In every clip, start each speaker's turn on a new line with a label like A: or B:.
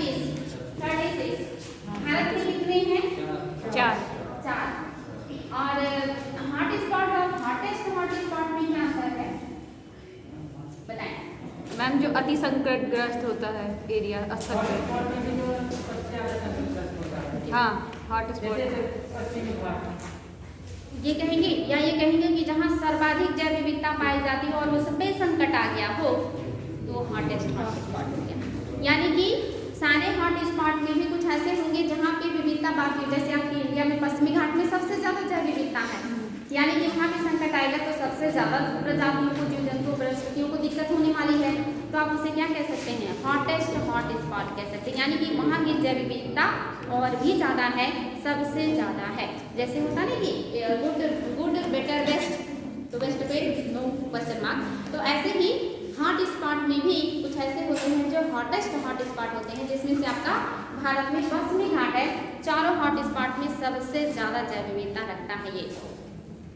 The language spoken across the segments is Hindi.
A: 36 भारत में कितने हैं?
B: 4।
A: और हॉट स्पॉट और हॉटेस्ट हॉट स्पॉट में क्या अंतर है बताएं।
B: मैम जो अति संकटग्रस्त होता है एरिया स्थल पे, हाँ हॉट स्पॉट
A: ये कहेंगे या ये कहेंगे कि जहाँ सर्वाधिक जैव विविधता पाई जाती है और उसमें संकट आ गया हो तो हॉटेस्ट हॉट स्पॉट हो गया। यानी कि सारे हॉट स्पॉट में भी कुछ ऐसे होंगे जहाँ पे विविधता बाकी, जैसे आपकी इंडिया में पश्चिमी घाट में सबसे ज्यादा जैव विविधता है, यानी कि वहाँ पे संकट आएगा तो सबसे ज्यादा प्रजातियों को, जीव जंतु वनस्पतियों को दिक्कत होने वाली है, तो आप उसे क्या कह सकते हैं? हॉटेस्ट हॉट स्पॉट कह सकते हैं। यानी कि वहाँ की जैव विविधता और भी ज्यादा है, सबसे ज्यादा है। जैसे होता ना कि गुड बेटर बेस्ट, तो बेस्ट पे नो क्वेश्चन मार्क, तो ऐसे ही हॉट स्पॉट में भी कुछ ऐसे होते हैं जो हॉटेस्ट हॉट स्पॉट होते हैं, जिसमें से आपका भारत में पश्चिमी घाट है, चारों हॉट स्पॉट में सबसे ज्यादा जैव विविधता रखता है ये।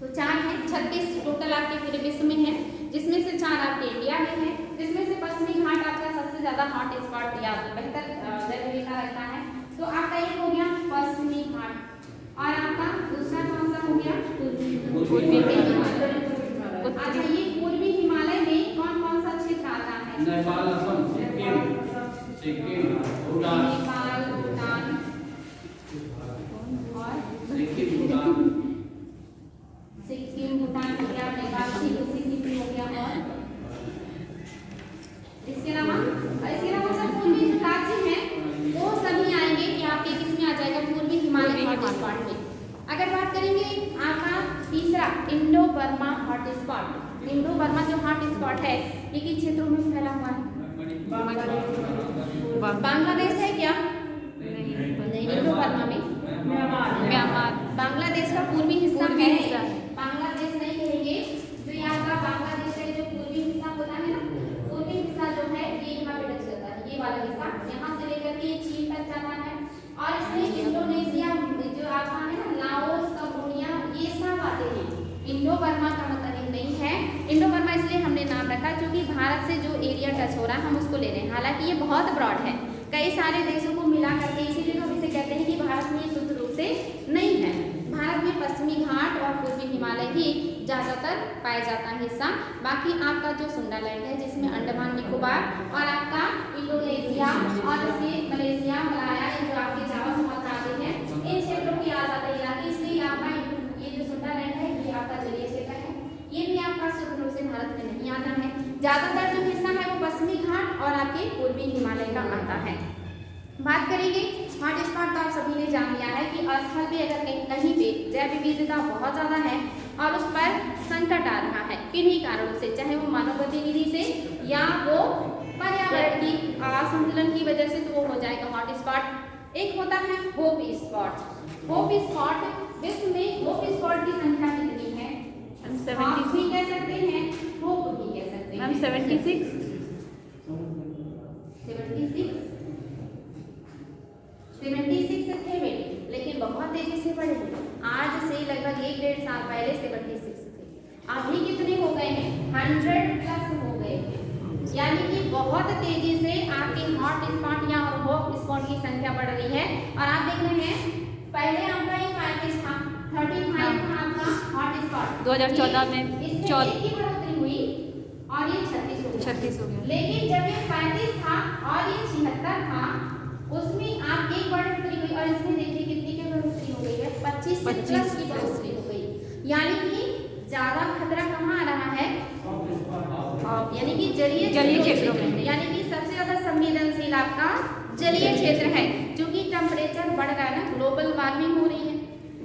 A: तो 4 है, 36 टोटल आपके पूरे विश्व में है, जिसमें से 4 आपके इंडिया में है, जिसमें से पश्चिमी घाट आपका सबसे ज्यादा हॉट स्पॉट या बेहतर जैव विविधता रखता है। तो आपका एक हो गया पश्चिमी घाट, और आपका दूसरा कौन सा हो गया?
B: पूर्वी
A: अच्छा, ये पूर्वी हिमालय में कौन कौन सा क्षेत्र आता है?
C: नेपाल, असम, सिक्किम, भूटान,
A: नेपाल, भूटान और सिक्किम, भूटान हो गया, नेपाल सिक्किम हो गया, और इसके अलावा सब पूर्वी जो राज्य हैं वो सभी आएंगे कि आपके किसमें आ जाएगा? पूर्वी हिमालय हॉट स्पॉट में। अगर बात करेंगे आपका तीसरा Indo Burma hot spot, Indo Burma जो हॉट स्पॉट है ये किन क्षेत्रों में फैला हुआ है? बांग्लादेश है क्या? नहीं, इंडो बर्मा में
B: म्यांमार,
A: बांग्लादेश का पूर्वी हिस्सा
B: पूर्वी
A: है।
B: हिस्सा।
A: बांग्लादेश नहीं कहेंगे, जो ये आपका बांग्लादेश का जो पूर्वी हिस्सा होता है ना, पूर्वी हिस्सा जो है ये यहाँ पे टच करता है, ये वाला हिस्सा यहाँ से लेकर के चीन तक जाता है, और इसमें इंडोनेशिया जो आपका है ना, लाओस, कंबोडिया, ये सब आते हैं। इंडो बर्मा का मतलब नहीं है, इंडो बर्मा इसलिए हमने नाम रखा क्योंकि भारत से जो एरिया टच हो रहा है हम उसको ले रहे हैं, हालांकि ये बहुत ब्रॉड है, कई सारे देशों को मिला करके, इसीलिए हम इसे कहते हैं कि भारत में शुद्ध रूप से नहीं है। भारत में पश्चिमी घाट और पूर्वी हिमालय ही ज्यादातर पाया जाता है हिस्सा, बाकी आपका जो सुंडालैंड है जिसमें अंडमान निकोबार और आपका इंडोनेशिया और इसके मलेशिया, मलाया, जो आपके जावा सुमात्रा आते हैं, इन क्षेत्रों की आ जाते हैं, इसलिए आपका ये जो सुंडालैंड है ये आपका जलीय क्षेत्र है, ये भी आपका शुद्ध रूप से भारत में नहीं आता है। ज्यादातर जो हिस्सा है वो पश्चिमी घाट और आपके पूर्वी हिमालय का आता है। बात करेंगे हॉट स्पॉट, तो आप सभी ने जान लिया है कि स्थल पे अगर कहीं पे जैव विविधता बहुत ज्यादा है और उस पर संकट आ रहा है किन्हीं कारणों से, चाहे वो मानव गतिविधि से या वो पर्यावरण की असंतुलन की वजह से, तो वो हो जाएगा हॉट स्पॉट। एक होता है होप स्पॉट। होप स्पॉट, विश्व में होप स्पॉट की संख्या कितनी है?
B: 76
A: भी कह सकते हैं, होप भी कह सकते हैं।
B: मैम 76
A: 76 थे बेटे, लेकिन बहुत तेजी से बढ़े। आज से लगभग 1-1.5 साल पहले 76 थे, अभी कितने हो गए हैं? 100+ हो गए हैं। यानी कि बहुत तेजी से आपके हॉट स्पॉट या होप स्पॉट की संख्या बढ़ रही है। और आप देख रहे हैं पहले आपका ये 35 था, 35 था आपका हॉट स्पॉट,
B: 2014 में
A: इसमें की बढ़ोतरी हुई और ये 36
B: हो गया।
A: लेकिन जब ये 35 था और ये 76 था, उसमें आप एक बढ़ोतरी हुई, और इसमें देखिए कितनी की बढ़ोतरी हो गई है? 25+ की बढ़ोतरी हो गई। यानी कि ज्यादा खतरा कहाँ आ रहा है? यानी कि जलीय क्षेत्रों में, यानी कि सबसे ज्यादा संवेदनशील आपका जलीय क्षेत्र है, क्योंकि टेम्परेचर बढ़ रहा है ना, ग्लोबल वार्मिंग हो रही है।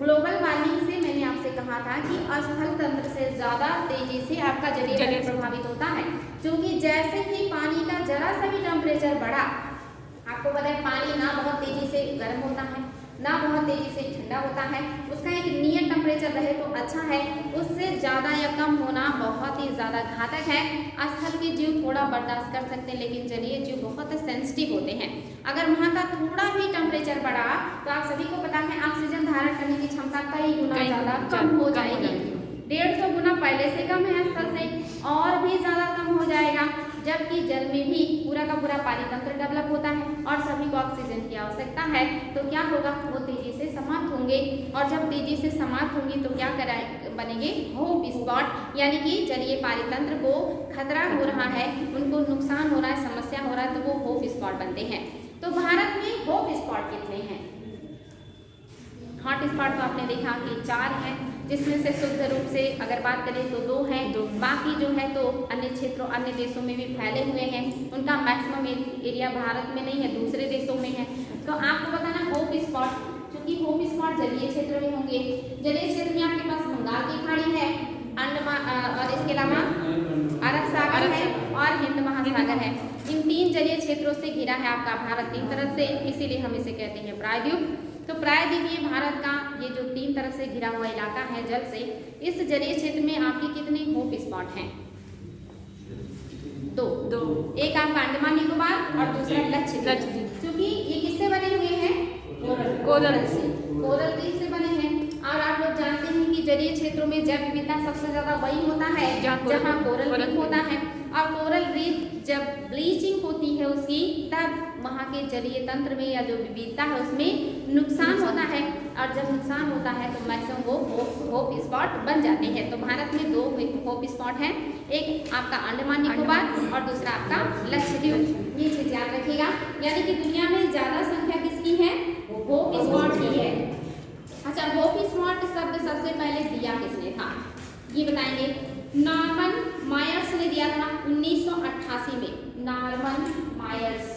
A: ग्लोबल वार्मिंग से मैंने आपसे कहा था कि स्थल तंत्र से ज्यादा तेजी से आपका जलीय तंत्र प्रभावित होता है, क्योंकि जैसे ही पानी का जरा सा भी टेम्परेचर बढ़ा, आपको पता है पानी ना बहुत तेजी से गर्म होता है ना बहुत तेजी से ठंडा होता है, उसका एक नियत टेम्परेचर रहे तो अच्छा है, उससे ज़्यादा या कम होना बहुत ही ज़्यादा घातक है। स्थल के जीव थोड़ा बर्दाश्त कर सकते हैं, लेकिन जलीय जीव बहुत सेंसिटिव होते हैं। अगर वहाँ का थोड़ा भी टेम्परेचर बढ़ा तो आप सभी को पता है ऑक्सीजन धारण करने की क्षमता कई गुना ज़्यादा कम हो जाएगी। 150 गुना पहले से कम है स्थल से, और भी ज़्यादा कम हो जाएगा, जबकि जल में भी पूरा का पूरा पानी तंत्र डेवलप होता है और सभी को ऑक्सीजन की आवश्यकता है तो क्या होगा, वो तेजी से समाप्त होंगे। और जब तेजी से समाप्त होंगी तो क्या बनेंगे, हॉट स्पॉट, यानी कि जलीय पारितंत्र को खतरा हो रहा है, उनको नुकसान हो रहा है, समस्या हो रहा है, तो वो हॉट स्पॉट बनते हैं। तो भारत में हॉट स्पॉट कितने हैं? हॉट स्पॉट तो आपने देखा कि 4 हैं, जिसमें से शुद्ध रूप से अगर बात करें तो 2 हैं, बाकी जो है तो अन्य क्षेत्रों अन्य देशों में भी फैले हुए हैं। उनका मैक्सिमम एरिया भारत में नहीं है, दूसरे देशों में है। तो आपको बताना हॉट स्पॉट, क्योंकि हॉट स्पॉट जलीय क्षेत्र में होंगे। जलीय क्षेत्र में आपके पास बंगाल की खाड़ी है, अंडमान और इसके अलावा अरब सागर है और हिंद महासागर है। इन 3 जलीय क्षेत्रों से घिरा है आपका भारत 3 तरफ से, इसीलिए हम इसे कहते हैं प्रायद्वीप। तो प्रायद्वीपीय भारत का ये जो 3 तरफ से घिरा हुआ इलाका है जल से, इस जलीय क्षेत्र में आपके कितने हॉट स्पॉट हैं? 2। एक आपका अंडमान निकोबार और दूसरा लक्षद्वीप। क्योंकि ये किससे बने हुए हैं? कोरल से, कोरल रीफ से बने हैं। और आप लोग जानते हैं कि जलीय क्षेत्रों में जैव विविधता सबसे ज्यादा वही होता है जहाँ कोरल रीफ होता है। और कोरल रीफ जब ब्लीचिंग होती है उसकी, तब वहाँ के जलीय तंत्र में या जो विविधता है उसमें नुकसान होता है, और जब नुकसान होता है तो मैक्सिमम वो हॉट स्पॉट बन जाते हैं। तो भारत में 2 हॉट स्पॉट हैं, एक आपका अंडमान निकोबार और दूसरा आपका लक्षद्वीप। ये चीज याद रखिएगा, यानी कि दुनिया में ज्यादा संख्या किसकी है? हॉट स्पॉट की है। अच्छा, हॉट स्पॉट शब्द सबसे पहले दिया किसने था, ये बताएंगे। नॉर्मन मायर्स ने दिया था 1988 में। नॉर्मन मायर्स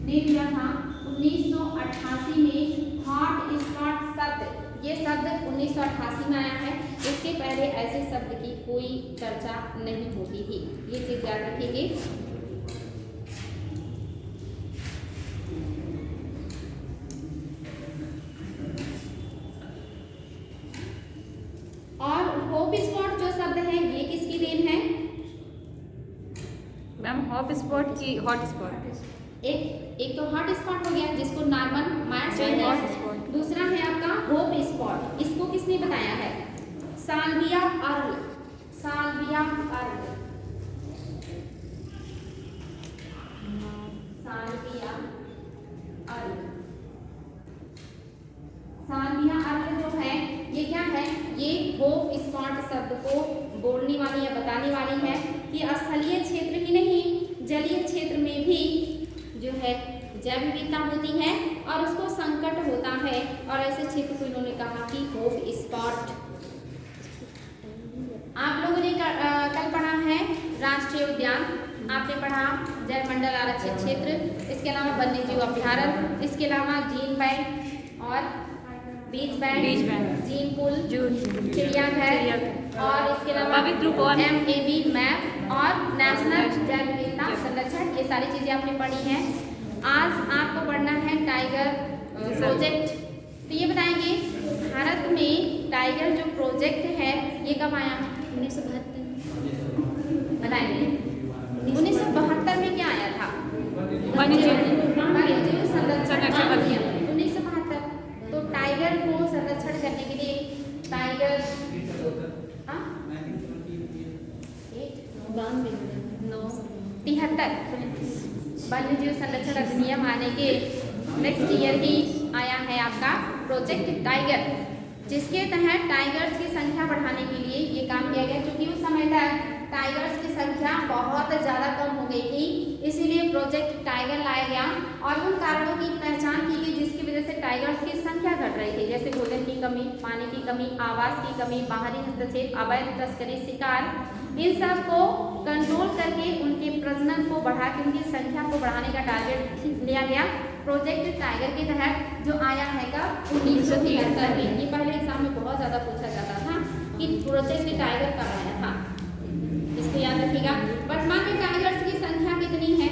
A: ने दिया था 1988 में हॉट स्पॉट शब्द। ये शब्द 1988 में आया है, इसके पहले ऐसे शब्द की कोई चर्चा नहीं होती थी, ये चीज याद रखिएगा। और हॉट स्पॉट जो शब्द है ये किसकी देन है?
B: मैम हॉट स्पॉट की हॉट स्पॉट
A: एक तो हॉट स्पॉट हो गया जिसको नॉर्मन मायर्स ने दिया, दूसरा है आपका हॉट स्पॉट, इसको किसने बताया है? Salvia earl. Salvia earl, Salvia earl. Salvia earl जो है ये क्या है? ये हॉट स्पॉट शब्द को बोलने वाली या बताने वाली है कि स्थलीय क्षेत्र ही नहीं, जलीय क्षेत्र में भी जो है जैव विविधता होती है और उसको संकट होता है, और ऐसे क्षेत्र को इन्होंने कहा कि हॉट स्पॉट। आप लोगों ने कल पढ़ा है राष्ट्रीय उद्यान, आपने पढ़ा जैव मंडल आरक्षित क्षेत्र, इसके अलावा वन्य जीव अभ्यारण्य, इसके अलावा जीन बैंक और बीच बैंक, जीन पुल, चिड़ियाघर, और इसके अलावा MAB मैप और नेशनल जैव विविधता संरक्षण, ये सारी चीजें आपने पढ़ी हैं। आज आपको पढ़ना है टाइगर प्रोजेक्ट। तो ये बताएंगे भारत में टाइगर जो प्रोजेक्ट है ये कब आया है? 1972। बताएंगे 1972 में क्या आया था? वन्य जीव संरक्षण अधिनियम 1972। तो टाइगर को संरक्षण करने के लिए टाइगर 73 वन्य जीव संरक्षण अधिनियम आने के नेक्स्ट ईयर ही आया है आपका प्रोजेक्ट टाइगर, जिसके तहत टाइगर्स की संख्या बढ़ाने के लिए ये काम किया गया। क्योंकि उस समय तक टाइगर्स की संख्या बहुत ज़्यादा कम हो गई थी, इसीलिए प्रोजेक्ट टाइगर लाया गया और उन कारणों की पहचान की गई जिसकी वजह से टाइगर्स की संख्या घट रही थी, जैसे भोजन की कमी, पानी की कमी, आवास की कमी, बाहरी हस्तक्षेप, अवैध तस्करी, शिकार, इन सब को कंट्रोल करके उनके प्रजनन को बढ़ा के उनकी संख्या को बढ़ाने का टारगेट लिया गया प्रोजेक्ट टाइगर के तहत, जो आया है कब? 1973 में। ये पहले एग्जाम में बहुत ज़्यादा पूछा जाता था कि प्रोजेक्ट टाइगर कब आया था, इसको याद रखिएगा। वर्तमान में टाइगर्स की संख्या कितनी है?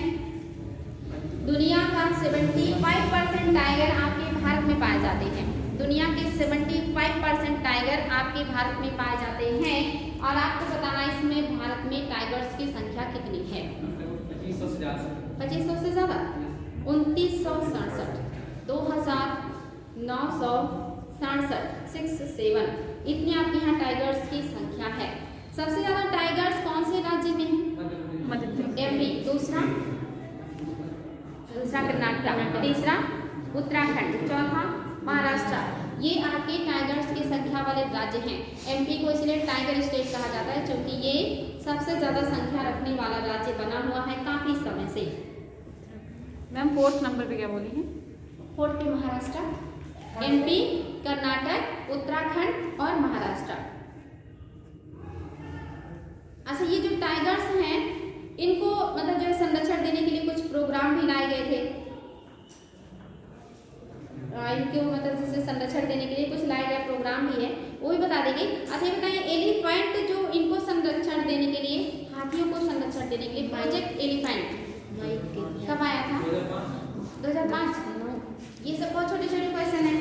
A: दुनिया का 75% टाइगर आपके भारत में पाए जाते हैं। दुनिया के 75% टाइगर आपके भारत में पाए जाते हैं। और आपको बताना इसमें भारत में टाइगर्स की संख्या कितनी है?
C: 2500 से ज़्यादा।
A: 2500 से ज़्यादा 2967, 2967, 67 इतनी आपके यहाँ टाइगर्स की संख्या है। सबसे ज़्यादा कर्नाटक, तीसरा उत्तराखंड, चौथा महाराष्ट्र। ये आपके टाइगर्स की संख्या वाले राज्य हैं। एमपी को इसलिए टाइगर स्टेट कहा जाता है क्योंकि ये सबसे ज्यादा संख्या रखने वाला राज्य बना हुआ है काफी समय से।
B: मैम 4th नंबर पे क्या बोली हैं?
A: 4th पे महाराष्ट्र, एमपी, कर्नाटक, उत्तराखंड और महाराष्ट्र। अच्छा, ये जो टाइगर्स हैं इनको मतलब जो संरक्षण देने के लिए कुछ प्रोग्राम भी लाए गए थे। इनको मतलब जैसे संरक्षण देने के लिए कुछ लाए गए प्रोग्राम भी है, वो भी बता देंगे। अच्छा, ये बताइए एलिफेंट जो इनको संरक्षण देने के लिए, हाथियों को संरक्षण देने के लिए प्रोजेक्ट एलिफेंट कब आया था? 2005। ये सब बहुत छोटे छोटे क्वेश्चन हैं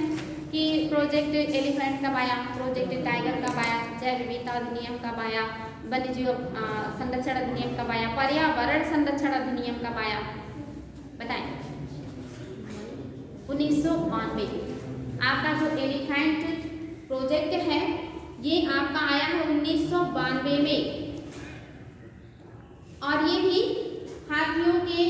A: कि प्रोजेक्ट एलिफेंट कब आया, प्रोजेक्ट टाइगर कब आया, जैव विविधता अधिनियम कब आया, वन्यजीव संरक्षण अधिनियम कब आया, पर्यावरण संरक्षण अधिनियम कब आया, बताएं। 1992। आपका जो एलिफेंट प्रोजेक्ट है ये आपका आया है 1992 में, और ये भी हाथियों के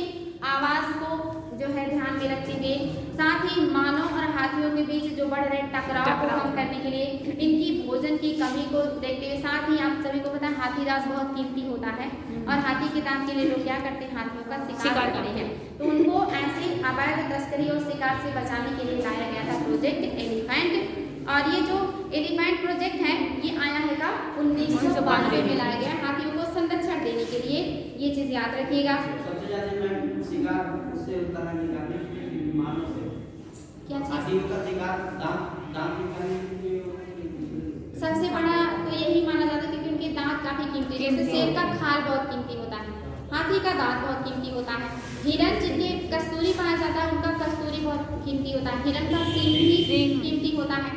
A: आवास को जो है ध्यान में रखते हुए, साथ ही मानव और हाथियों के बीच जो बढ़ रहे टकराव को कम करने के लिए, इनकी भोजन की कमी को देखते हुए, साथ ही आप सभी को पता है हाथी दांत बहुत कीमती होता है और हाथी के दांत के लिए लोग क्या करते हैं, हाथियों का शिकार करते हैं। तो उनको ऐसे अवैध तस्करी और शिकार से बचाने के लिए लाया गया था प्रोजेक्ट एलिफेंट। और ये जो एलिफेंट प्रोजेक्ट है ये आया है का 1992 में लाया गया हाथियों को संरक्षण देने के लिए। ये चीज याद रखिएगा।
D: सबसे ज्यादा शिकार उससे होता है निकालने मानव से,
A: क्या चीज?
D: हाथियों का शिकार दांत निकालने के लिए
A: सबसे बड़ा तो यही माना जाता है क्योंकि उनके दांत काफी कीमती है। जैसे शेर का खाल बहुत कीमती होता है, हाथी का दांत बहुत कीमती होता है, हिरन जिनके कस्तूरी पाया जाता है उनका कस्तूरी बहुत कीमती होता है, हिरन का सींग भी कीमती होता है।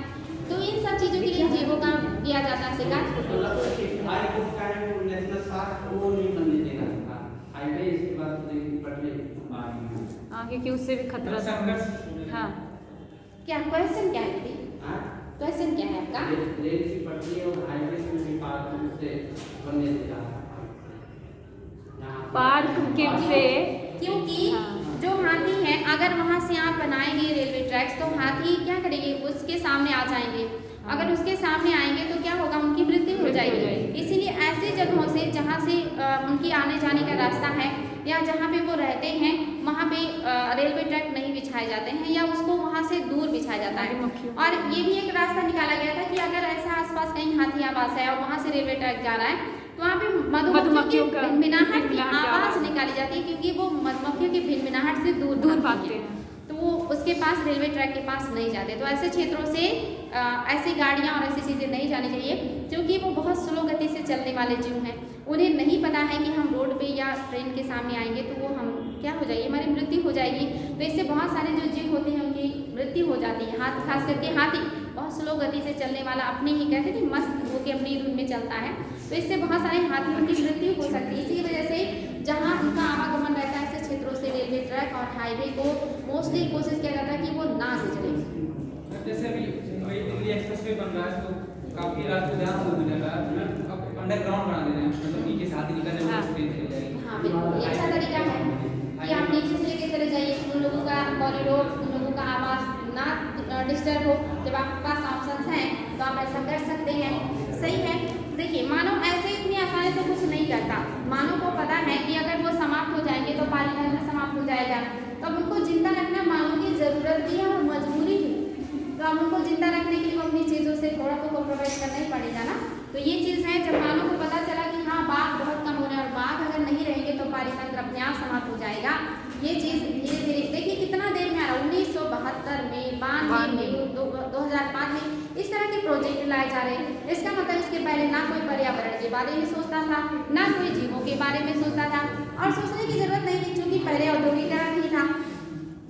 A: तो इन सब चीजों के लिए जीवों का दिया जाता है शिकार।
D: नेशनल पार्क वो नहीं बनने देना हाईवे, इसके बाद पटले
B: क्योंकि उससे भी खतरा था। हाँ,
A: क्या क्वेश्चन क्या है? क्वेश्चन क्या है आपका?
D: रेल की पटरी और हाईवे में पार्क से बनने देना
B: पार्क के से,
A: क्योंकि जो हाथी है अगर वहां से आप बनाएंगे रेलवे ट्रैक्स तो हाथी क्या करेंगे, उसके सामने आ जाएंगे। अगर उसके सामने आएंगे तो क्या होगा, उनकी मृत्यु हो जाएगी। इसीलिए ऐसे जगहों से जहाँ से उनकी आने जाने का रास्ता है या जहाँ पे वो रहते हैं वहाँ पे रेलवे ट्रैक नहीं बिछाए जाते हैं या उसको वहाँ से दूर बिछाया जाता है। और ये भी एक रास्ता निकाला गया था कि अगर ऐसा आसपास कहीं हाथी आवास है और वहाँ से रेलवे ट्रैक जा रहा है तो वहाँ पे मधुमक्खियों की भिनभिनाहट की आवाज निकाली जाती है क्योंकि वो मधुमक्खियों की भिनभिनाहट से दूर भागते हैं, तो वो उसके पास रेलवे ट्रैक के पास नहीं जाते। तो ऐसे क्षेत्रों से ऐसी गाड़ियाँ और ऐसी चीज़ें नहीं जानी चाहिए क्योंकि वो बहुत स्लो गति से चलने वाले जीव हैं। उन्हें नहीं पता है कि हम रोड पे या ट्रेन के सामने आएंगे तो वो हम क्या हो जाएगी, हमारी मृत्यु हो जाएगी। तो इससे बहुत सारे जो जीव होते हैं उनकी मृत्यु हो जाती है। खास करके हाथी बहुत स्लो गति से चलने वाला, अपने ही कहते थे मस्त होकर अपनी धुन में चलता है, तो इससे बहुत सारे हाथियों की मृत्यु हो सकती है। इसी वजह से जहाँ उनका आवागमन रहता है ऐसे क्षेत्रों से रेलवे ट्रैक और हाईवे को मोस्टली कोशिश किया जाता है कि वो ना गुजरे।
C: जैसे अभी दिल्ली एक्सप्रेसवे बन रहा है तो काफी रात को ध्यान हो जाएगा, अब अंडरग्राउंड बना दे रहे हैं, मतलब नीचे से हाथी निकलने में ट्रेन चली जाएगी।
A: हाँ बिल्कुल, ये अच्छा तरीका है कि आप नीचे से लेके चले जाइए, उन लोगों का कॉरिडोर, उन लोगों का आवाज ना डिस्टर्ब हो। जब आपके पास ऑप्शन हैं तो आप ऐसा कर सकते हैं, सही है। देखिए मानव ऐसे इतनी आसानी से कुछ नहीं करता। मानव को पता है कि अगर वो समाप्त हो जाएंगे तो पारितंत्र समाप्त हो जाएगा, तो अब उनको जिंदा रखना मानव की जरूरत भी है और मजबूरी भी। तो अब उनको जिंदा रखने के लिए अपनी चीज़ों से थोड़ा तो कॉम्प्रोमाइज करना ही पड़ेगा ना। तो ये चीज़ है, जब मानव को पता चला कि हाँ बाघ बहुत कम हो रहे हैं और बाघ अगर नहीं रहेंगे तो पारितंत्र अपने आप समाप्त हो जाएगा। ये चीज़ धीरे धीरे देखिए कितना देर में आ रहा, 1972 में, 92 में, 2005 में इस तरह के प्रोजेक्ट लाए जा रहे हैं। इसका मतलब इसके पहले ना कोई पर्यावरण के बारे में सोचता था, ना कोई जीवों के बारे में सोचता था, और सोचने की जरूरत नहीं थी क्योंकि पहले औद्योगिकरण नहीं था,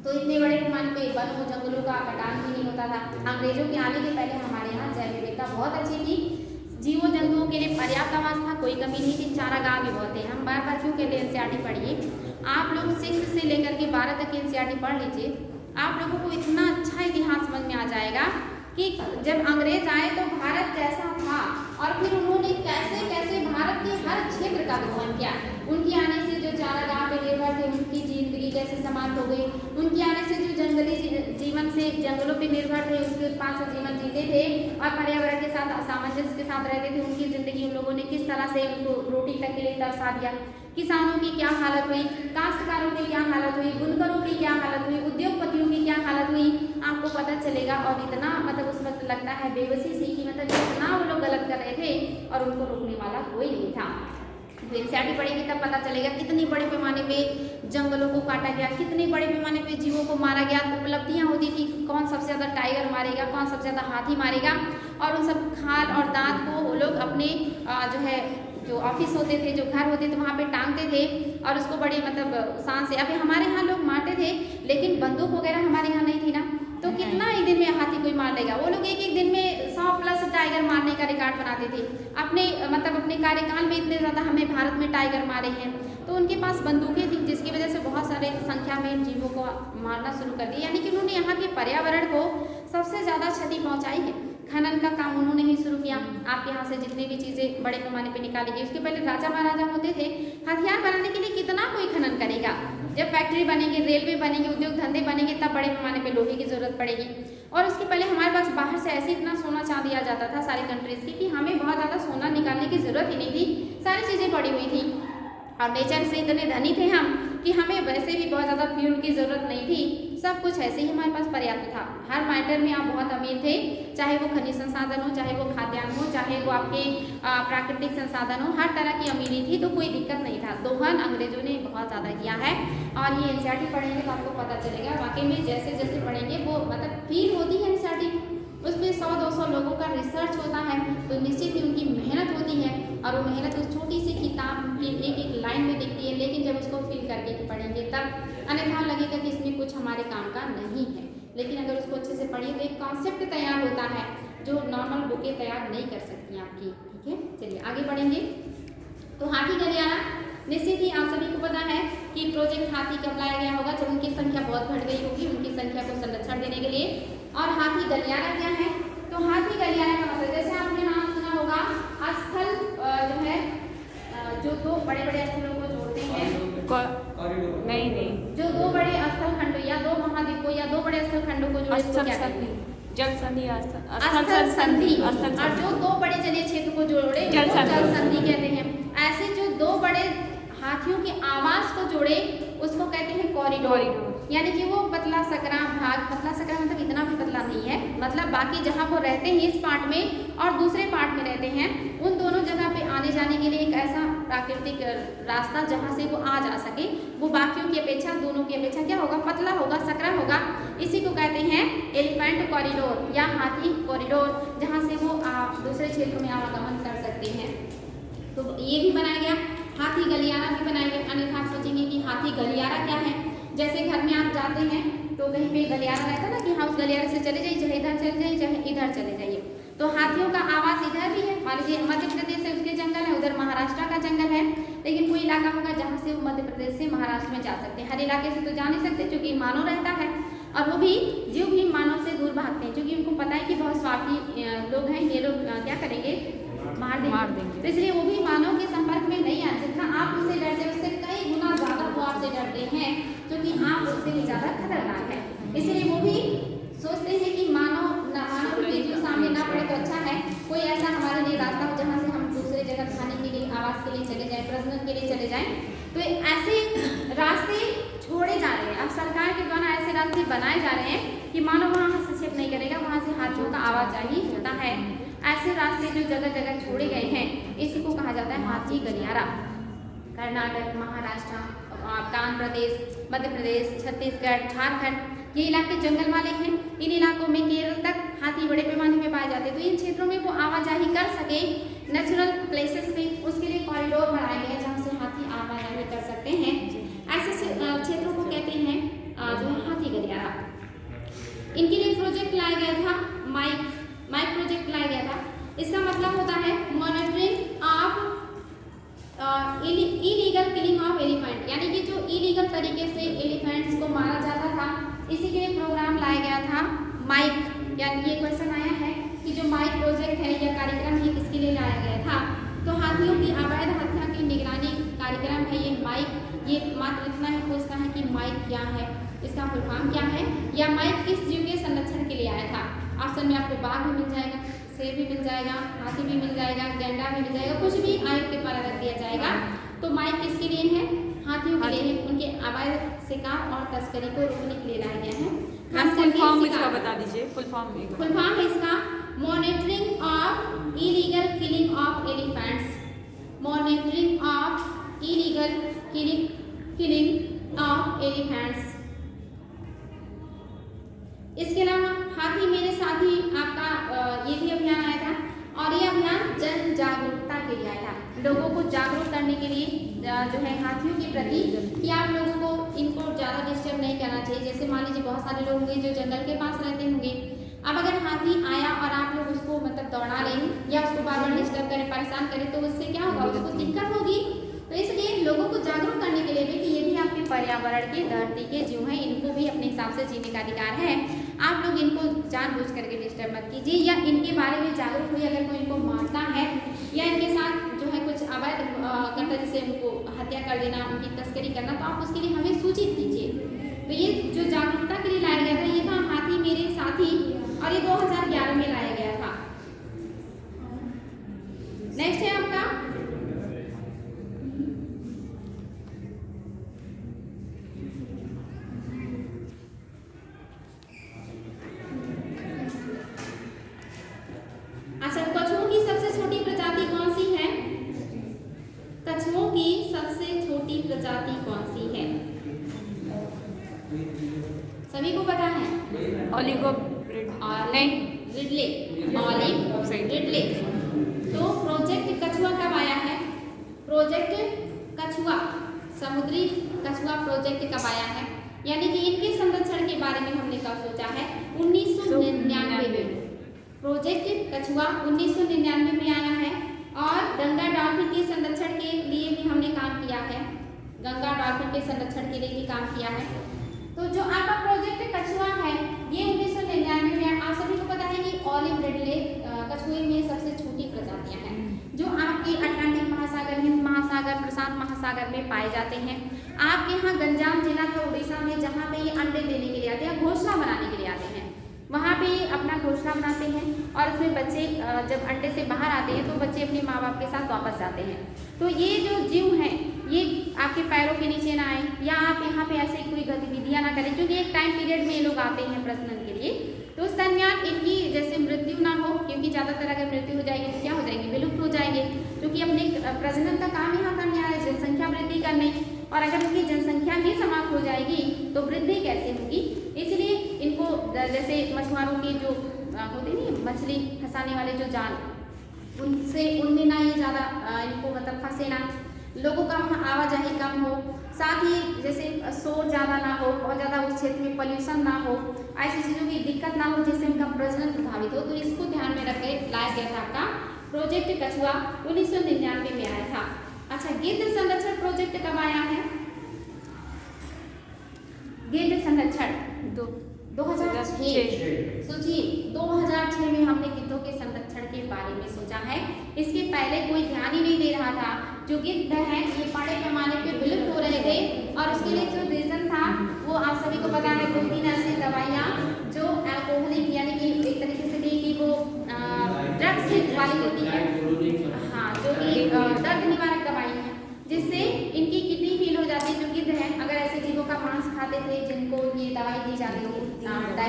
A: तो इतने बड़े पैमाने पे वनों जंगलों का कटान भी नहीं होता था। अंग्रेजों के आने के पहले हमारे यहाँ जैव विविधता बहुत अच्छी थी, जीवों जंतुओं के लिए पर्याप्त आवास था, कोई कमी नहीं थी, चारागाह भी बहुत है। हम बार बार क्यों कहते हैं एनसीईआरटी पढ़िए, आप लोग 6 से लेकर के 12 तक एनसीईआरटी पढ़ लीजिए, आप लोगों को इतना अच्छा इतिहास समझ में आ जाएगा कि जब अंग्रेज आए तो भारत कैसा था और फिर उन्होंने कैसे कैसे भारत के हर क्षेत्र का विकास किया। उनके आने से जो चारागाह पे निर्भर थे उनकी जिंदगी कैसे जैसी समाप्त हो गई। उनके आने से जो जंगली जीवन से जंगलों पे निर्भर थे, उसके उत्पाद से जीवन जीते थे और पर्यावरण के साथ सामंजस्य के साथ रहते थे, उनकी जिंदगी उन लोगों ने किस तरह से उनको रोटी तक के लिए तरसा दिया। किसानों की क्या हालत हुई, काश्तकारों की क्या हालत हुई, बुनकरों की क्या हालत हुई, उद्योगपतियों की क्या हालत हुई, आपको पता चलेगा। और इतना मतलब उस वक्त लगता है बेबसी सी कि मतलब इतना वो लोग गलत कर रहे थे और उनको रोकने वाला कोई नहीं था। तो एनसीईआरटी पढ़ेगी तब पता चलेगा कितनी बड़े पैमाने पे जंगलों को काटा गया, कितने बड़े पैमाने पे जीवों को मारा गया। उपलब्धियां होती थी, कौन सबसे ज़्यादा टाइगर मारेगा, कौन सबसे ज़्यादा हाथी मारेगा, और उन सब खाल और दांत को वो लोग अपने जो है जो ऑफिस होते थे, जो घर होते थे, वहाँ पे टांगते थे और उसको बड़ी मतलब शान से। अभी हमारे यहाँ लोग मारते थे, लेकिन बंदूक वगैरह हमारे यहाँ नहीं थी ना, तो कितना एक दिन में हाथी कोई मार लेगा। वो लोग एक दिन में 100+ टाइगर मारने का रिकॉर्ड बनाते थे। अपने मतलब अपने कार्यकाल में इतने ज़्यादा हमें भारत में टाइगर मारे हैं, तो उनके पास बंदूकें थी, जिसकी वजह से बहुत सारे संख्या में जीवों को मारना शुरू कर दिया। यानी कि उन्होंने यहाँ के पर्यावरण को सबसे ज़्यादा क्षति पहुँचाई है। खनन का काम उन्होंने ही शुरू किया। आपके यहाँ से जितनी भी चीज़ें बड़े पैमाने पे निकाली गई, उसके पहले राजा महाराजा होते थे, हथियार बनाने के लिए कितना कोई खनन करेगा। जब फैक्ट्री बनेंगे, रेलवे बनेंगे, उद्योग धंधे बनेंगे, तब बड़े पैमाने पे लोहे की जरूरत पड़ेगी। और उसके पहले हमारे पास बाहर से ऐसे इतना सोना चांदी आ जाता था सारी कंट्रीज की कि हमें बहुत ज़्यादा सोना निकालने की जरूरत ही नहीं थी, सारी चीज़ें पड़ी हुई थी। और नेचर से इतने धनी थे हम कि हमें वैसे भी बहुत ज़्यादा फ्यूल की ज़रूरत नहीं थी, सब कुछ ऐसे ही हमारे पास पर्याप्त था। हर मैटर में आप बहुत अमीर थे, चाहे वो खनिज संसाधन हो, चाहे वो खाद्यान्न हो, चाहे वो आपके प्राकृतिक संसाधन हो, हर तरह की अमीरी थी, तो कोई दिक्कत नहीं था। दोहन अंग्रेजों ने बहुत ज़्यादा किया है। और ये एनसीईआरटी पढ़ेंगे तो आपको पता चलेगा, वाकई में जैसे जैसे पढ़ेंगे वो मतलब फील होती है एनसीईआरटी, उसमें 100-200 लोगों का रिसर्च होता है, तो निश्चित ही उनकी मेहनत होती है। और वो मेहनत उस छोटी सी किताब की एक लाइन में दिखती है, लेकिन जब उसको फील करके पढ़ेंगे तब अन्यथा लगेगा कि इसमें कुछ हमारे काम का नहीं है। लेकिन अगर उसको अच्छे से पढ़िए तो एक कॉन्सेप्ट तैयार होता है जो नॉर्मल बुकें तैयार नहीं कर सकती आपकी। ठीक है, चलिए आगे बढ़ेंगे। तो हाथी गलियारा, निश्चित ही आप सभी को पता है कि प्रोजेक्ट हाथी कब लाया गया होगा, जब उनकी संख्या बहुत बढ़ गई होगी, उनकी संख्या को संरक्षण देने के लिए। और हाथी गलियारा क्या है, तो हाथी गलियारा का मतलब जैसे आपने नाम सुना होगा स्थल जो है जो दो बड़े बड़े स्थलों को जोड़ते हैं,
B: नहीं
A: जो दो बड़े स्थल खंडों या दो महाद्वीपों या दो बड़े स्थल खंडों को जोड़े इसको क्या कहते हैं,
B: जल संधि,
A: स्थल संधि। और जो दो बड़े जलीय क्षेत्र को जोड़े जल संधि कहते हैं। ऐसे जो दो बड़े हाथियों के आवास को जोड़े उसको कहते हैं कॉरिडोर। यानी कि वो पतला सकरा भाग, पतला सकरा मतलब इतना भी पतला नहीं है, मतलब बाकी जहाँ वो रहते हैं इस पार्ट में और दूसरे पार्ट में रहते हैं, उन दोनों जगह पे आने जाने के लिए एक ऐसा प्राकृतिक रास्ता जहाँ से वो आ जा सके, वो बाकियों की अपेक्षा, दोनों की अपेक्षा क्या होगा, पतला होगा, सकरा होगा। इसी को कहते हैं एलिफेंट कॉरिडोर या हाथी कॉरिडोर, जहाँ से वो दूसरे क्षेत्र में आवागमन कर सकते हैं। तो ये भी बनाया गया, हाथी गलियारा भी बनाया गया। अन्यथा आप सोचेंगे कि हाथी गलियारा क्या है, जैसे घर में आप जाते हैं तो कहीं पे गलियारा रहता है ना कि हाँ उस गलियारे से चले जाइए, चाहे इधर चले जाइए, चाहे इधर चले जाइए। तो हाथियों का आवास इधर भी है, मान लीजिए मध्य प्रदेश से उसके जंगल है, उधर महाराष्ट्र का जंगल है, लेकिन कोई इलाका होगा जहाँ से वो मध्य प्रदेश से महाराष्ट्र में जा सकते हैं। हर इलाके से तो जा नहीं सकते क्योंकि मानव रहता है, और वो भी जीव भी मानव से दूर भागते हैं, क्योंकि उनको पता है कि बहुत स्वार्थी लोग हैं, ये लोग क्या करेंगे, मार देंगे। तो इसलिए वो भी मानव के संपर्क में नहीं आए। जितना आप उससे डरते हैं उससे कई गुना ज्यादा वो आपसे डरते हैं, क्योंकि आप उससे भी ज्यादा खतरनाक है। इसलिए वो भी सोचते हैं कि मानव के जो सामने ना पड़े तो अच्छा है, कोई ऐसा हमारे लिए रास्ता हो जहाँ से हम दूसरे जगह खाने के लिए, आवास के लिए चले जाएं, प्रजनन के लिए चले जाएं। तो ऐसे रास्ते छोड़े जा रहे हैं, अब सरकार के द्वारा ऐसे रास्ते बनाए जा रहे हैं कि मानव वहाँ हस्तक्षेप नहीं करेगा, वहाँ से हाथियों का आवाजाही होता है। ऐसे रास्ते जो जगह जगह छोड़े गए हैं, इसी को कहा जाता है हाथी गलियारा। कर्नाटक, महाराष्ट्र, आंध्र प्रदेश, मध्य प्रदेश, छत्तीसगढ़, झारखंड, ये इलाके जंगल वाले हैं। इन इलाकों में केरल तक हाथी बड़े पैमाने पे पाए जाते हैं। तो इन क्षेत्रों में वो आवाजाही कर सके नेचुरल प्लेसेस पे, उसके लिए कॉरिडोर बनाए गए हैं जहाँ से हाथी आवाजाही कर सकते हैं। ऐसे क्षेत्रों को कहते हैं जो हाथी गलियारा। इनके लिए प्रोजेक्ट लाया गया था माइक प्रोजेक्ट लाया गया था। इसका मतलब होता है monitoring of illegal killing of elephant, यानी कि जो इलीगल तरीके से एलिफेंट्स को मारा जाता था, इसी के लिए प्रोग्राम लाया गया था माइक। यानी ये क्वेश्चन आया है कि जो माइक प्रोजेक्ट है या कार्यक्रम है किसके लिए लाया गया था, तो हाथियों की अवैध हत्या की निगरानी कार्यक्रम है ये माइक। ये मात्र इतना ही पूछता है कि माइक क्या इसका फुल फॉर्म क्या है, या माइक किस जीव के संरक्षण के लिए आया था। ऑप्शन में आपको बाघ भी मिल जाएगा, शेर भी मिल जाएगा, हाथी भी मिल जाएगा, गैंडा भी मिल जाएगा, कुछ भी आयोग के द्वारा रख दिया जाएगा। तो माइक किसके लिए है, हाथियों के लिए है, उनके अवैध शिकार और तस्करी को रोकने के लिए लाया गया है।
B: मैम फुल फॉर्म इसका बता दीजिए, फुल फॉर्म
A: फुल फॉर्म है इसका monitoring of illegal killing of elephants, monitoring of illegal killing of elephants. इसके अलावा हाथी मेरे साथी आपका ये भी अभियान आया था, और ये अभियान जन जागरूकता के लिए आया था, लोगों को जागरूक करने के लिए जो है हाथियों के प्रति कि आप लोगों को इनको ज़्यादा डिस्टर्ब नहीं करना चाहिए। जैसे मान लीजिए बहुत सारे लोग होंगे जो जंगल के पास रहते होंगे, अब अगर हाथी आया और आप लोग उसको मतलब दौड़ा लें या उसको बार बार डिस्टर्ब करें, परेशान करें, तो उससे क्या होगा, उसको दिक्कत होगी। तो इसलिए लोगों को जागरूक करने के लिए भी कि ये भी आपके पर्यावरण के धरती के जीव हैं, इनको भी अपने हिसाब से जीने का अधिकार है, आप लोग इनको जानबूझ करके डिस्टर्ब मत कीजिए, या इनके बारे में जागरूक हुई अगर कोई इनको मारता है या इनके साथ जो है कुछ अवैध करता है, जैसे उनको हत्या कर देना, उनकी तस्करी करना, तो आप उसके लिए हमें सूचित कीजिए। तो ये जो जागरूकता के लिए लाया गया था, ये था हाथी मेरे साथी, और ये 2011 में लाया गया था। नेक्स्ट है आपका अच्छा, कछुओं की सबसे छोटी प्रजाति कौन सी है, कछुओं की सबसे छोटी प्रजाति कौन सी है, सभी को पता है,
B: ओलिगो
A: नहीं रिडले, ऑलिव रिडले। तो प्रोजेक्ट कछुआ कब आया है, प्रोजेक्ट कछुआ, समुद्री कछुआ प्रोजेक्ट कब आया है, यानी कि इनके संरक्षण के बारे में हमने कब सोचा है, 1999 में। प्रोजेक्ट कछुआ 1999 में आया है, और गंगा डॉल्फिन के संरक्षण के लिए भी हमने काम किया है, गंगा डॉल्फिन के संरक्षण के लिए भी काम किया है। तो जो आपका प्रोजेक्ट कछुआ है ये 1999 में, आप सभी को पता है कि ऑलिव रिडले कछुए में सबसे छोटी प्रजातियां हैं, जो आपके अटलांटिक महासागर, हिंद महासागर, प्रशांत महासागर में पाए जाते हैं। आपके यहाँ गंजाम जिला है उड़ीसा में, जहाँ पे ये अंडे देने के लिए आते हैं, घोंसला बनाने के लिए आते हैं, वहाँ पे अपना घोंसला बनाते हैं, और उसमें बच्चे जब अंडे से बाहर आते हैं तो बच्चे अपने माँ बाप के साथ वापस जाते हैं। तो ये जो जीव हैं ये आपके पैरों के नीचे ना आए, या आप यहाँ पे ऐसे कोई गतिविधियाँ ना करें, क्योंकि एक टाइम पीरियड में ये लोग आते हैं प्रजनन के लिए, तो उस दरमियान इनकी जैसे मृत्यु ना हो, क्योंकि ज़्यादातर अगर मृत्यु हो जाएगी तो क्या हो जाएगी, विलुप्त हो जाएंगे, क्योंकि अपने प्रजनन का काम यहाँ करने आ रहे, जनसंख्या वृद्धि करने, और अगर उनकी जनसंख्या ही समाप्त हो जाएगी तो वृद्धि कैसे होगी। इसलिए इनको जैसे मछुआरों की जो होते नहीं मछली फंसाने वाले जो जाल, उनमें ना ये ज़्यादा इनको मतलब फंसे ना, लोगों का वहाँ आवाजाही कम हो, साथ ही जैसे शोर ज़्यादा ना हो, बहुत ज़्यादा उस क्षेत्र में पॉल्यूशन ना हो, ऐसी चीज़ों की दिक्कत ना हो जिससे उनका प्रजनन प्रभावित हो। तो इसको ध्यान में रख के लाया गया था आपका प्रोजेक्ट कछुआ, 1999 में आया था। अच्छा, गिद्ध संरक्षण प्रोजेक्ट कब आया है, गिद्ध संरक्षण 2006। सोचिए 2006 में हमने गिद्धों के संरक्षण के बारे में सोचा है, इसके पहले कोई ध्यान ही नहीं दे रहा था। जो गिद्ध है ये बड़े पैमाने पे विलुप्त हो रहे थे, और उसके लिए जो रीजन था वो आप सभी को पता है, 2-3 ऐसी दवाइयाँ जो अल्कोहलिक यानी कि एक तरीके से कि वो ड्रग्स वाली होती है, हाँ, जो कि दर्द निवारक दवाई है, जिससे इनकी किडनी फेल हो जाती है। जो गिद्ध है अगर ऐसे जीवों का मांस खाते थे जिनको ये दवाई दी जाती थी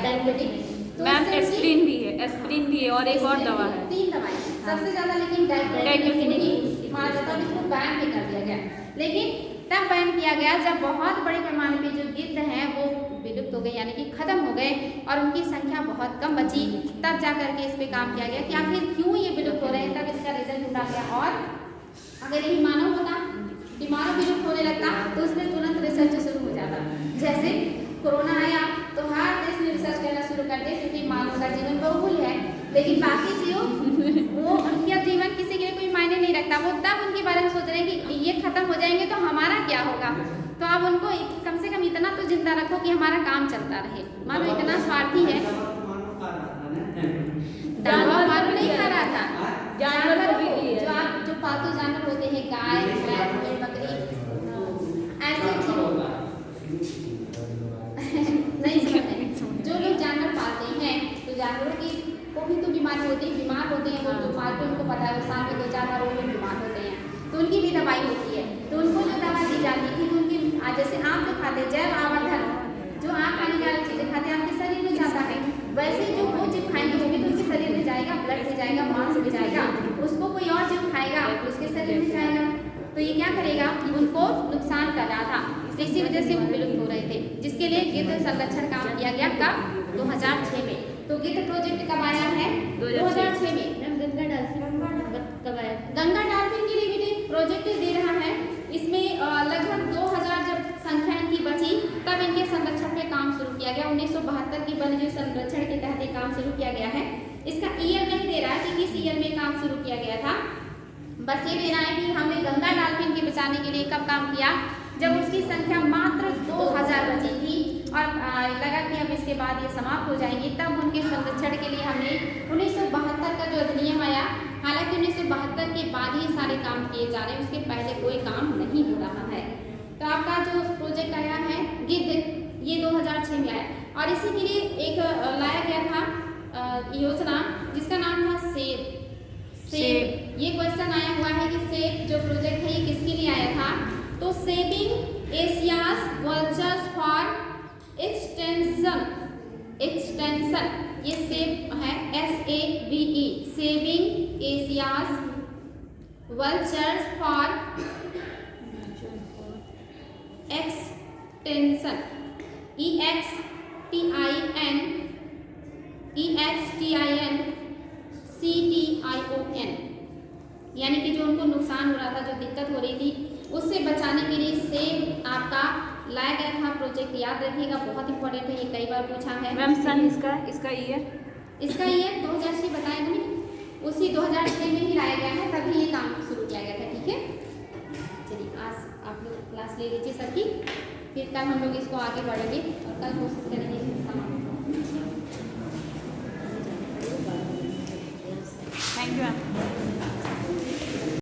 A: डायबिटिक, तो
B: मैम एस्प्रिन भी है, एस्प्रिन भी है, और एक और दवा है,
A: 3 दवाई सबसे ज्यादा, लेकिन डायबिटिक इस्तेमाल होता है, इसको बैन भी कर दिया गया। लेकिन तब बैन किया गया जब बहुत बड़े पैमाने पे जो गिद्ध हैं वो विलुप्त हो गए, यानी कि खत्म हो गए, और उनकी संख्या बहुत कम बची। तब जा करके इस पे काम किया गया कि आखिर क्यों ये विलुप्त हो रहे हैं, तब इसका रीजन ढूंढा गया। और अगर यही मानव होता कि मानव विलुप्त होने लगता तो उसमें तुरंत रिसर्च शुरू हो जाता। जैसे कोरोना आया तो हर देश ने रिसर्च करना शुरू कर दिया, क्योंकि मानव का जीवन बहुमूल्य है, लेकिन बाकी जीव वो उनका जीवन किसी के लिए कोई मायने नहीं रखता। वो तब उनके बारे में सोच रहे हैं कि ये खत्म हो जाएंगे तो हमारा क्या होगा। तो अब उनको कम से कम इतना तो जिंदा रखो कि हमारा काम चलता रहे। मानो इतना स्वार्थी है, जानवर मानो नहीं खा रहा था, जानवर जो आप जो पालतू जानवर होते हैं, गाय, भैंस, बकरी, ऐसे की दवाई होती है, तो उनको जो दवा दी जाती थी तो उनकी जैसे आप जो खाते हैं जैव आवर्धन, जो आप खाने वाली चीजें खाते हैं आपके शरीर में जाता है, वैसे जो वो जीव खाएंगे वो भी तो उसके शरीर में जाएगा, ब्लड में जाएगा, मांस में जाएगा, उसको कोई और जीव खाएगा तो उसके शरीर में जाएगा, तो ये क्या करेगा, उनको नुकसान कर रहा था, तो इसी वजह से वो विलुप्त हो रहे थे, जिसके लिए गिद्ध संरक्षण काम किया गया कब, 2006 में। तो गिद्ध प्रोजेक्ट कब आया है, 2006 में।
B: गंगा डॉल्फिन कब आया?
A: गंगा डॉल्फिन के लिए भी प्रोजेक्ट दे रहा है, इसमें लगभग 2000 जब संख्या इनकी बची तब इनके संरक्षण पे काम शुरू किया गया। 1972 की वन्यजीव संरक्षण के तहत ये काम शुरू किया गया है। इसका ईयर नहीं दे रहा है कि किस ईयर में काम शुरू किया गया था, बस ये दे रहा है कि हमने गंगा डॉल्फिन के बचाने के लिए कब काम किया, जब उसकी संख्या मात्र 2000 बची थी और लगा कि अब इसके बाद ये समाप्त हो जाएंगी, तब उनके संरक्षण के लिए हमने 1972 का जो अधिनियम आया, हालांकि 1972 के बाद ही सारे काम किए जा रहे हैं, उसके पहले कोई काम नहीं हो रहा है। तो आपका जो प्रोजेक्ट आया है गिद्ध, ये 2006 में आया और इसी के लिए एक लाया गया था योजना जिसका नाम था सेब। ये क्वेश्चन आया हुआ है कि सेब जो प्रोजेक्ट है ये किसके लिए आया था, तो saving Asia's vultures for extension, ये सेब है SAVE, saving Asia's vultures for extension, EXTIN, यानी कि जो उनको नुकसान हो रहा था, जो दिक्कत हो रही थी, उससे बचाने के लिए सेब आपका लाया गया था प्रोजेक्ट, याद रखिएगा, बहुत इंपॉर्टेंट है, ये कई बार पूछा है।
B: मैम सन इसका ईयर
A: 2006 बताया मैंने, उसी 2006 में ही लाया गया है, तभी ये काम शुरू किया गया था। ठीक है, चलिए आज आप लोग क्लास ले लीजिए सबकी, फिर कल हम लोग इसको आगे बढ़ेंगे और कल कोशिश करेंगे